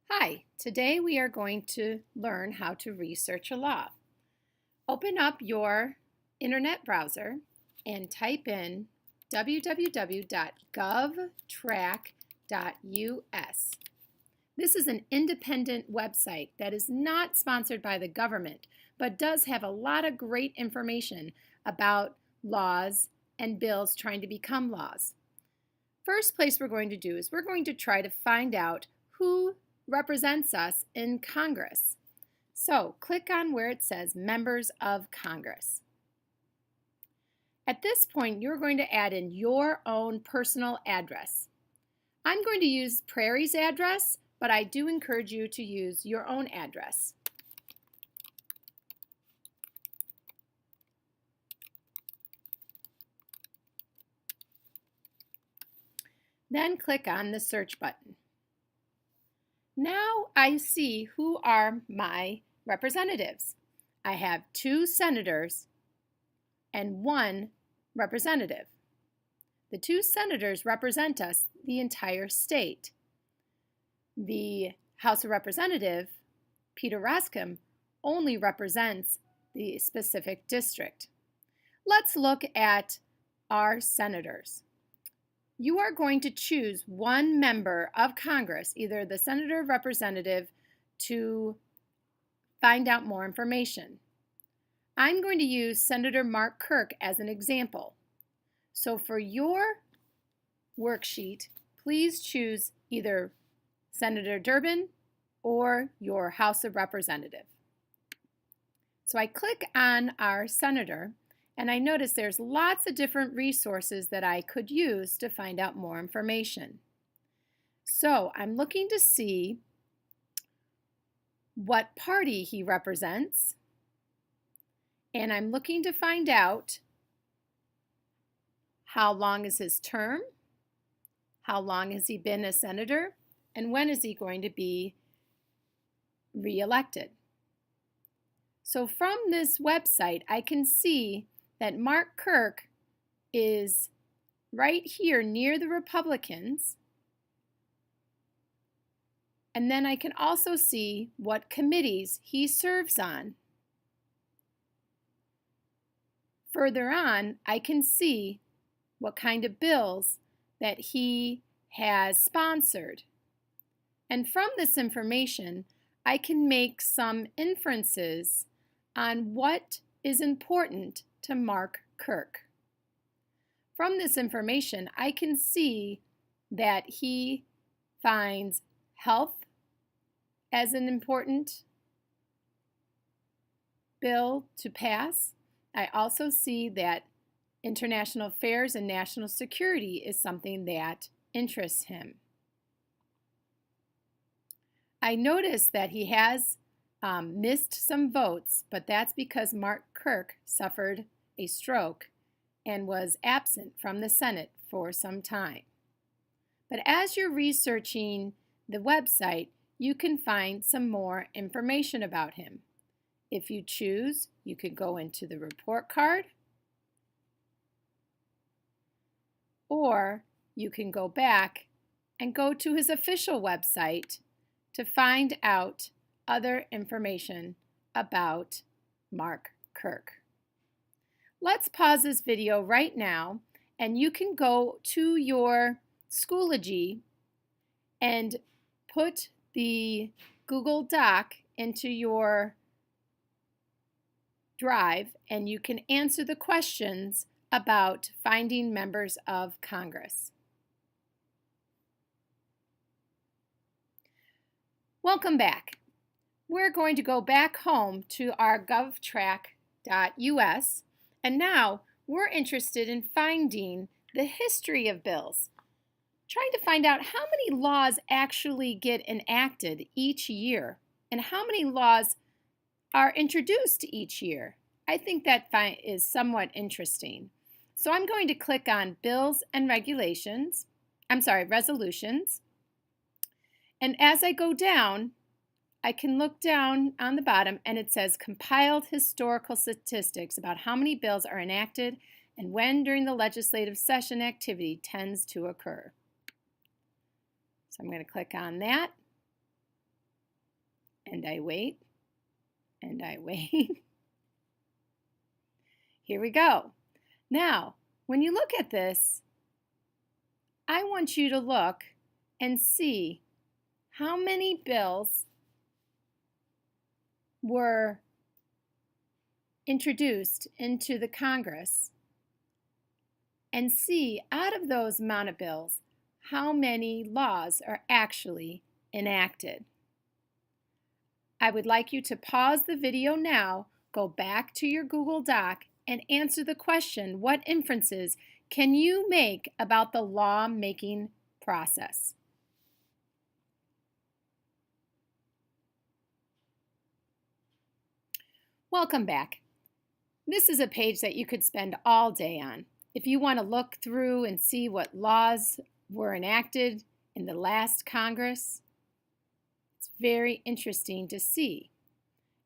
Hi, today we are going to learn how to research a law. Open up your internet browser and type in www.govtrack.us. This is an independent website that is not sponsored by the government, but does have a lot of great information about laws and bills trying to become laws. First place we're going to do is we're going to try to find out who represents us in Congress. So click on where it says Members of Congress. At this point, you're going to add in your own personal address. I'm going to use Prairie's address, but I do encourage you to use your own address. Then click on the search button. Now I see who are my representatives. I have 2 senators and 1 representative. The 2 senators represent us, the entire state. The House of Representatives, Peter Roskam, only represents the specific district. Let's look at our senators. You are going to choose one member of Congress, either the senator or representative, to find out more information. I'm going to use Senator Mark Kirk as an example. So for your worksheet, please choose either Senator Durbin or your House of Representatives. So I click on our senator, and I notice there's lots of different resources that I could use to find out more information. So I'm looking to see what party he represents, and I'm looking to find out how long is his term, how long has he been a senator, and when is he going to be re-elected. So from this website, I can see that Mark Kirk is right here near the Republicans, and then I can also see what committees he serves on. Further on, I can see what kind of bills that he has sponsored. And from this information, I can make some inferences on what is important to Mark Kirk. From this information, I can see that he finds health as an important bill to pass. I also see that international affairs and national security is something that interests him. I notice that he has missed some votes, but that's because Mark Kirk suffered a stroke and was absent from the Senate for some time. But as you're researching the website, you can find some more information about him. If you choose, you could go into the report card, or you can go back and go to his official website to find out other information about Mark Kirk. Let's pause this video right now, and you can go to your Schoology and put the Google Doc into your drive, and you can answer the questions about finding members of Congress. Welcome back. We're going to go back home to our govtrack.us, and now we're interested in finding the history of bills, trying to find out how many laws actually get enacted each year and how many laws are introduced each year. I think that is somewhat interesting. So I'm going to click on Bills and Resolutions. And as I go down, I can look down on the bottom and it says compiled historical statistics about how many bills are enacted and when during the legislative session activity tends to occur. So I'm going to click on that. and I wait, and I wait. Here we go. Now, when you look at this, I want you to look and see how many bills were introduced into the Congress and see out of those amount of bills how many laws are actually enacted. I would like you to pause the video now, go back to your Google Doc, and answer the question, what inferences can you make about the law-making process? Welcome back. This is a page that you could spend all day on. If you want to look through and see what laws were enacted in the last Congress, it's very interesting to see.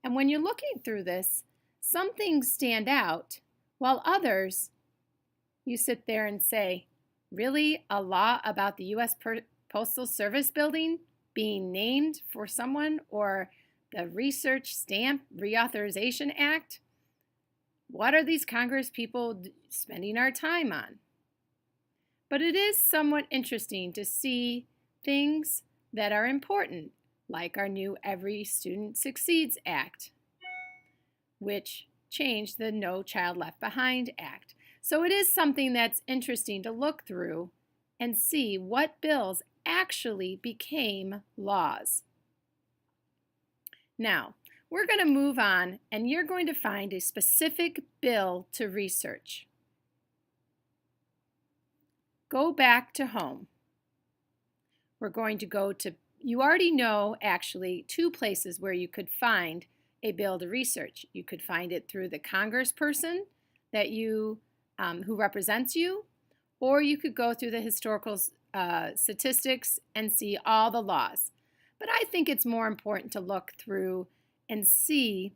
And when you're looking through this, some things stand out, while others, you sit there and say, really, a law about the U.S. Postal Service building being named for someone, or the Research Stamp Reauthorization Act? What are these Congress people spending our time on? But it is somewhat interesting to see things that are important, like our new Every Student Succeeds Act, which changed the No Child Left Behind Act. So it is something that's interesting to look through and see what bills actually became laws. Now, we're going to move on, and you're going to find a specific bill to research. Go back to home. We're going to go to, you already know actually, two places where you could find a bill to research. You could find it through the congressperson that you, who represents you, or you could go through the historical statistics and see all the laws. But I think it's more important to look through and see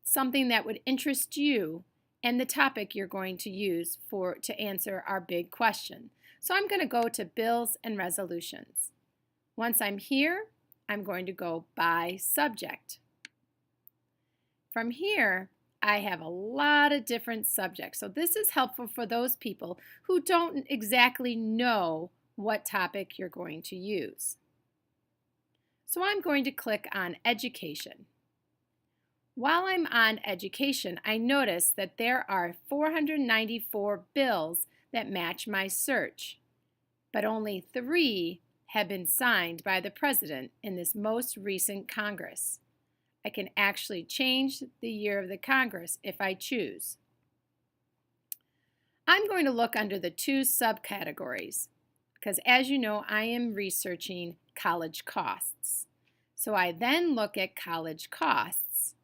something that would interest you and the topic you're going to use to answer our big question. So I'm going to go to Bills and Resolutions. Once I'm here, I'm going to go by subject. From here, I have a lot of different subjects. So this is helpful for those people who don't exactly know what topic you're going to use. So I'm going to click on Education. While I'm on Education, I notice that there are 494 bills that match my search, but only 3 have been signed by the President in this most recent Congress. I can actually change the year of the Congress if I choose. I'm going to look under the 2 subcategories because, as you know, I am researching college costs. So I then look at college costs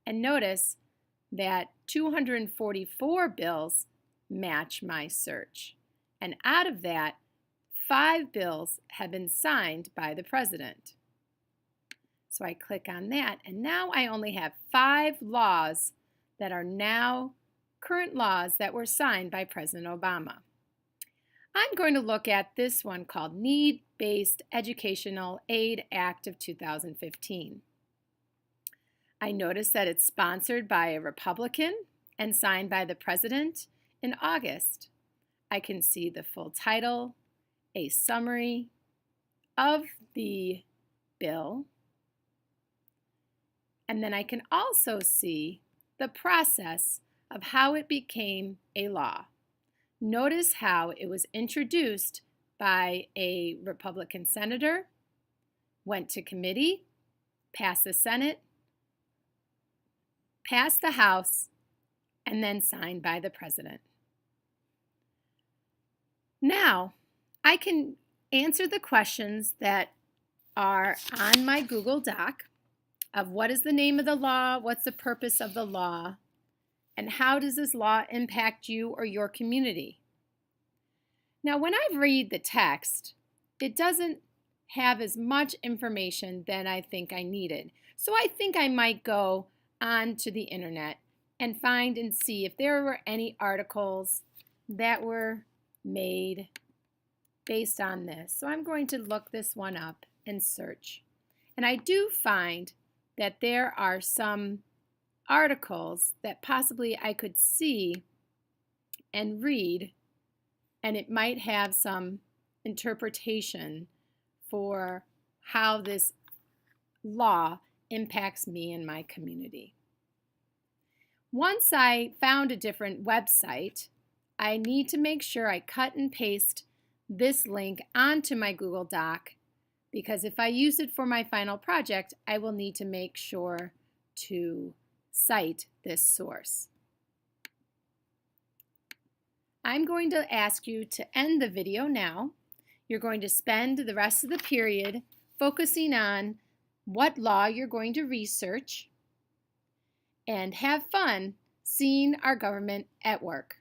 and notice that 244 bills match my search. And out of that, 5 bills have been signed by the President. So I click on that, and now I only have 5 laws that are now current laws that were signed by President Obama. I'm going to look at this one called Need-Based Educational Aid Act of 2015. I notice that it's sponsored by a Republican and signed by the President in August. I can see the full title, a summary of the bill, and then I can also see the process of how it became a law. Notice how it was introduced by a Republican senator, went to committee, passed the Senate, passed the House, and then signed by the President. Now, I can answer the questions that are on my Google Doc of what is the name of the law, what's the purpose of the law, and how does this law impact you or your community. Now, when I read the text, it doesn't have as much information that I think I needed. So I think I might go onto the internet and find and see if there were any articles that were made based on this. So I'm going to look this one up and search. And I do find that there are some articles that possibly I could see and read, and it might have some interpretation for how this law impacts me and my community. Once I found a different website, I need to make sure I cut and paste this link onto my Google Doc, because if I use it for my final project, I will need to make sure to cite this source. I'm going to ask you to end the video now. You're going to spend the rest of the period focusing on what law you're going to research and have fun seeing our government at work.